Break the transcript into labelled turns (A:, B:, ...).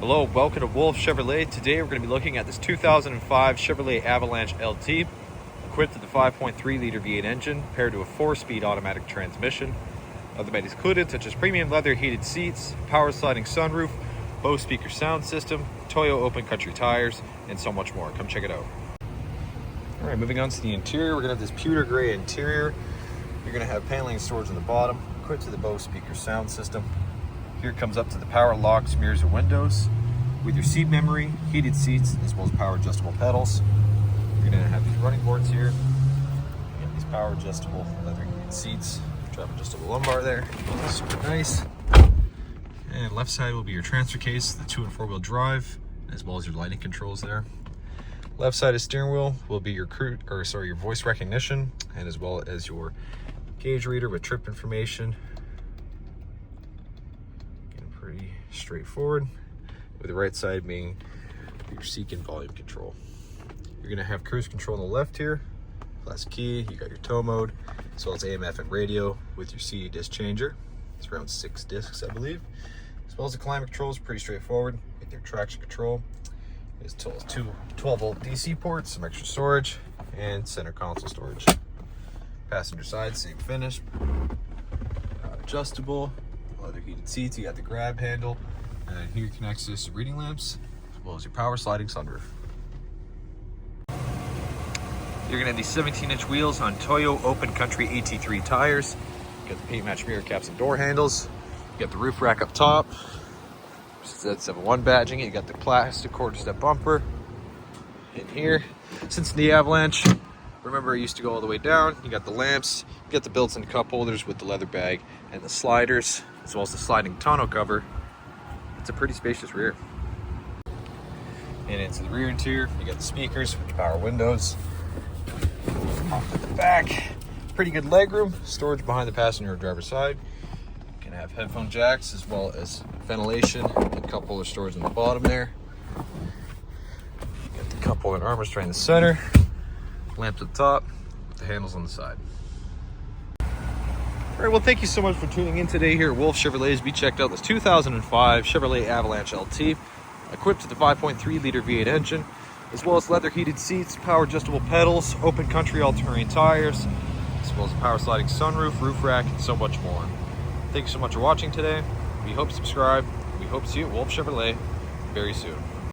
A: Hello, welcome to Wolfe Chevrolet. Today we're going to be looking at this 2005 Chevrolet Avalanche LT, equipped with a 5.3 liter V8 engine paired to a 4-speed automatic transmission. Other amenities included such as premium leather heated seats, power sliding sunroof, Bose speaker sound system, Toyo open country tires, and so much more. Come check it out. All right, moving on to the interior, we're going to have this pewter gray interior. You're going to have paneling and storage on the bottom, equipped to the Bose speaker sound system. Here comes up to the power locks, mirrors, and windows with your seat memory, heated seats, as well as power adjustable pedals. You're going to have these running boards here, and these power adjustable leather heated seats, travel adjustable lumbar there, super nice. And left side will be your transfer case, the 2- and 4-wheel drive, as well as your lighting controls there. Left side of steering wheel will be your your voice recognition, and as well as your gauge reader with trip information. Pretty straightforward, with the right side being your seat and volume control. You're gonna have cruise control on the left here, plus key, you got your tow mode, as well as AM FM radio with your CD disc changer. It's around 6 discs, I believe. As well as the climate controls, pretty straightforward, with your traction control. As well as two 12-volt DC ports, some extra storage, and center console storage. Passenger side, same finish, adjustable. Leather heated seats, you got the grab handle, and then here connects this to reading lamps, as well as your power sliding sunroof. You're gonna have these 17-inch wheels on Toyo open country AT3 tires. You got the paint match mirror caps and door handles. You got the roof rack up top. Z71 badging. You got the plastic quarter step bumper. In here, since the Avalanche, remember, it used to go all the way down. You got the lamps, you got the built-in cup holders with the leather bag and the sliders, as well as the sliding tonneau cover. It's a pretty spacious rear. And into the rear interior, you got the speakers with power windows. Off to the back, pretty good legroom, storage behind the passenger or driver's side. You can have headphone jacks as well as ventilation and cup holder storage on the bottom there. You got the cup holder and armrest right in the center. Lamps at the top, the handles on the side. All right, well, thank you so much for tuning in today here at Wolfe Chevrolet. We checked out this 2005 Chevrolet Avalanche LT, equipped with the 5.3 liter V8 engine, as well as leather heated seats, power adjustable pedals, open country all-terrain tires, as well as a power sliding sunroof, roof rack, and so much more. Thank you so much for watching today. We hope you subscribe. We hope to see you at Wolfe Chevrolet very soon.